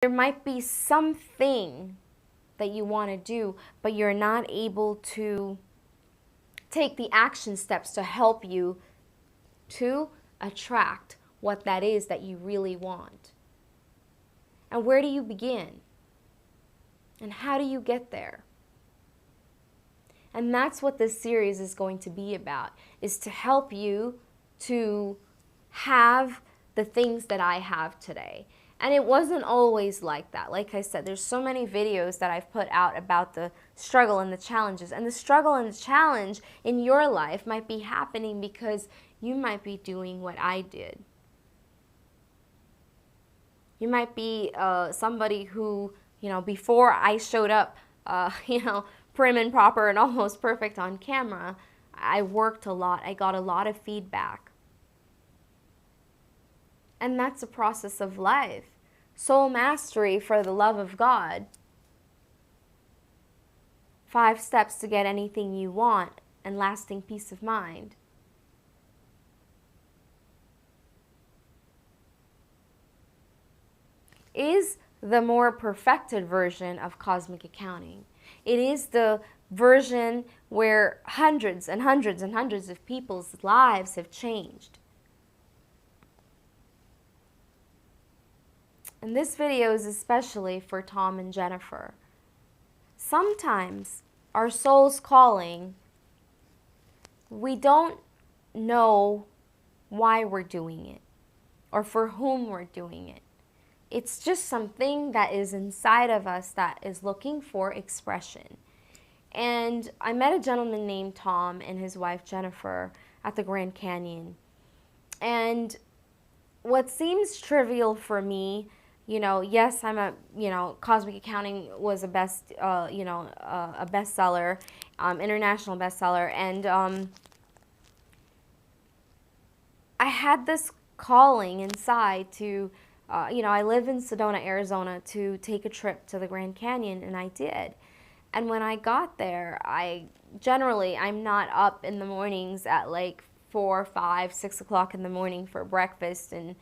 There might be something that you want to do, but you're not able to take the action steps to help you to attract what that is that you really want. And where do you begin? And how do you get there? And that's what this series is going to be about, is to help you to have the things that I have today. And it wasn't always like that. Like I said, there's so many videos that I've put out about the struggle and the challenges. And the struggle and the challenge in your life might be happening because you might be doing what I did. You might be somebody who, before I showed up, prim and proper and almost perfect on camera, I worked a lot. I got a lot of feedback. And that's a process of life. Soul mastery for the love of God. 5 steps to get anything you want and lasting peace of mind. Is the more perfected version of cosmic accounting. It is the version where hundreds and hundreds and hundreds of people's lives have changed. And this video is especially for Tom and Jennifer. Sometimes our soul's calling, we don't know why we're doing it or for whom we're doing it. It's just something that is inside of us that is looking for expression. And I met a gentleman named Tom and his wife Jennifer at the Grand Canyon. And what seems trivial for me, yes, I'm Cosmic Accounting was a a bestseller, international bestseller, and I had this calling inside to, I live in Sedona, Arizona, to take a trip to the Grand Canyon, and I did. And when I got there, I'm not up in the mornings at like 4, 5, 6 o'clock in the morning for breakfast, and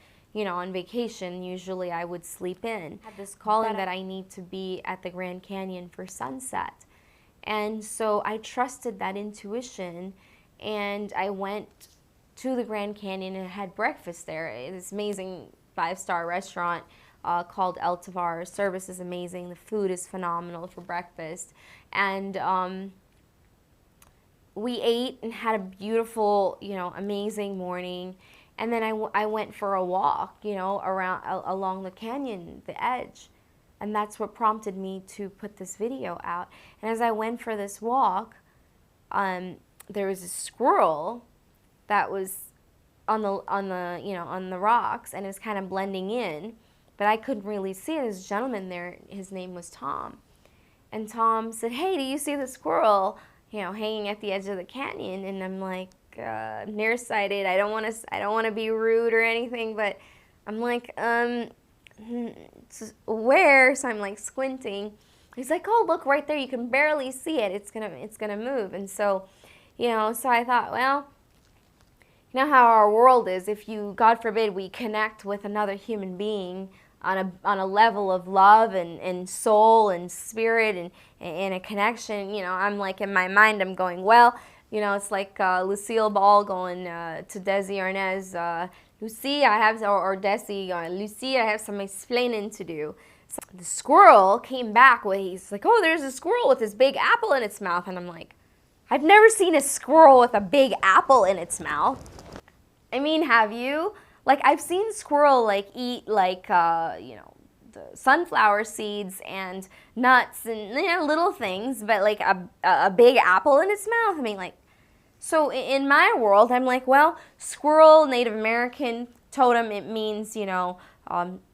on vacation, usually I would sleep in. I had this calling that I need to be at the Grand Canyon for sunset. And so I trusted that intuition, and I went to the Grand Canyon and had breakfast there. This amazing 5-star restaurant called El Tovar. Service is amazing. The food is phenomenal for breakfast. And we ate and had a beautiful, amazing morning. And then I went for a walk, along the canyon, the edge. And that's what prompted me to put this video out. And as I went for this walk, there was a squirrel that was on the rocks, and it was kind of blending in, but I couldn't really see it. This gentleman there, his name was Tom. And Tom said, "Hey, do you see the squirrel, hanging at the edge of the canyon?" And I'm like, nearsighted. I don't want to be rude or anything, but I'm like, where? So I'm like squinting. He's like, "Oh, look right there. You can barely see it. It's gonna move." And so, so I thought, well, you know how our world is. If you, God forbid, we connect with another human being on a level of love and soul and spirit and a connection, I'm like, in my mind, I'm going, well, it's like Lucille Ball going to Desi Arnaz, Lucy, I have, or Desi, Lucy, I have some explaining to do. So the squirrel came back with, he's like, "Oh, there's a squirrel with this big apple in its mouth." And I'm like, I've never seen a squirrel with a big apple in its mouth. I mean, have you? Like, I've seen squirrel eat the sunflower seeds and nuts and little things, but like a big apple in its mouth. I mean, so in my world, I'm like, well, squirrel, Native American totem, it means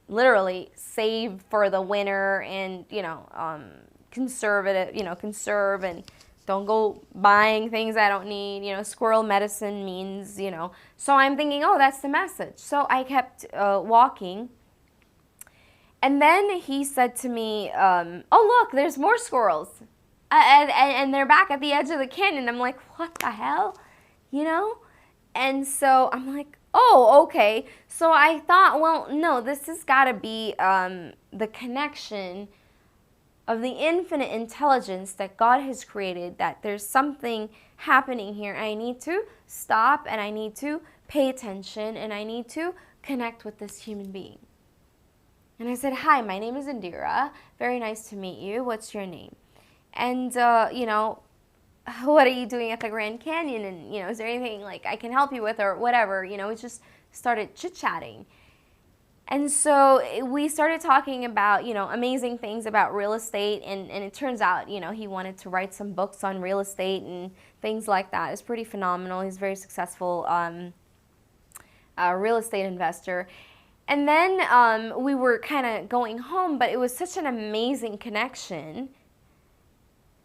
literally save for the winter and conservative, conserve and don't go buying things I don't need. Squirrel medicine means, So I'm thinking, oh, that's the message. So I kept walking. And then he said to me, "Oh, look, there's more squirrels. And they're back at the edge of the canyon." I'm like, what the hell? And so I'm like, oh, okay. So I thought, well, no, this has got to be the connection of the infinite intelligence that God has created, that there's something happening here. I need to stop and I need to pay attention and I need to connect with this human being. And I said, hi, my name is Indeara. Very nice to meet you. What's your name? And, what are you doing at the Grand Canyon? And, is there anything like I can help you with or whatever? We just started chit-chatting. And so we started talking about, amazing things about real estate. And it turns out, he wanted to write some books on real estate and things like that. It's pretty phenomenal. He's a very successful real estate investor. And then we were kind of going home, but it was such an amazing connection.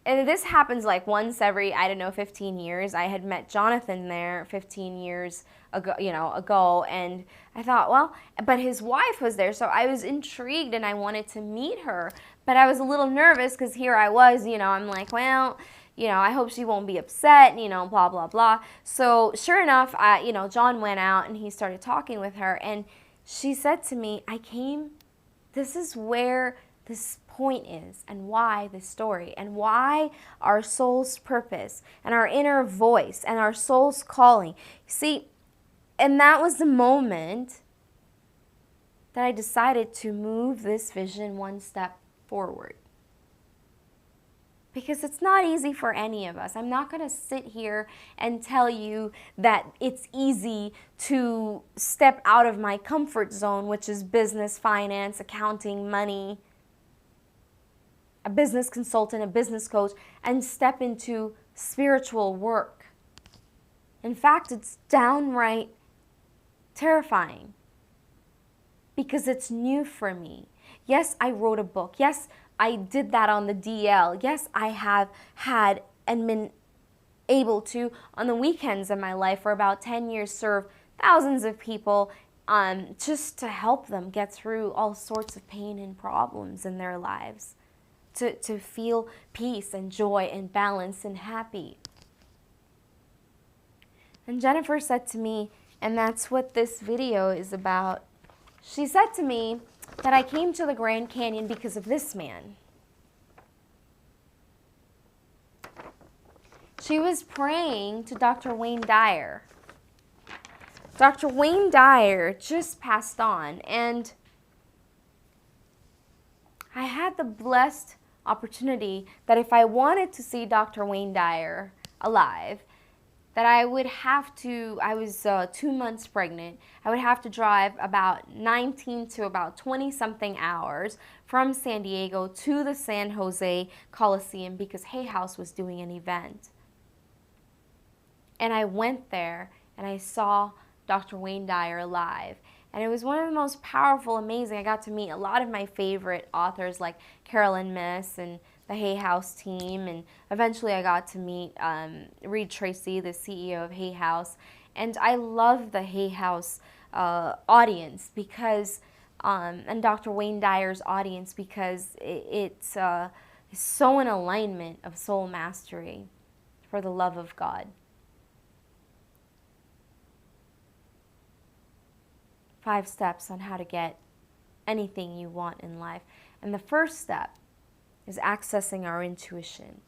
And this happens like once every, 15 years. I had met Jonathan there 15 years ago, and I thought, well, but his wife was there, so I was intrigued and I wanted to meet her, but I was a little nervous because here I was, I'm like, well, I hope she won't be upset, blah, blah, blah. So sure enough, John went out and he started talking with her, and she said to me, this is where this point is, and why this story, and why our soul's purpose, and our inner voice, and our soul's calling. See, and that was the moment that I decided to move this vision one step forward. Because it's not easy for any of us. I'm not going to sit here and tell you that it's easy to step out of my comfort zone, which is business, finance, accounting, money, a business consultant, a business coach, and step into spiritual work. In fact, it's downright terrifying because it's new for me. Yes, I wrote a book. Yes, I did that on the DL. Yes, I have had and been able to, on the weekends of my life for about 10 years, serve thousands of people just to help them get through all sorts of pain and problems in their lives, to feel peace and joy and balance and happy. And Jennifer said to me, and that's what this video is about, she said to me that I came to the Grand Canyon because of this man. She was praying to Dr. Wayne Dyer. Dr. Wayne Dyer just passed on, and I had the blessed opportunity that if I wanted to see Dr. Wayne Dyer alive, that I would have to, I was 2 months pregnant, I would have to drive about 19 to about 20 something hours from San Diego to the San Jose Coliseum because Hay House was doing an event. And I went there and I saw Dr. Wayne Dyer live. And it was one of the most powerful, amazing. I got to meet a lot of my favorite authors like Carolyn Miss and the Hay House team. And eventually I got to meet Reed Tracy, the CEO of Hay House. And I love the Hay House audience because, and Dr. Wayne Dyer's audience because it's so in alignment of soul mastery for the love of God. 5 steps on how to get anything you want in life. And the first step is accessing our intuition.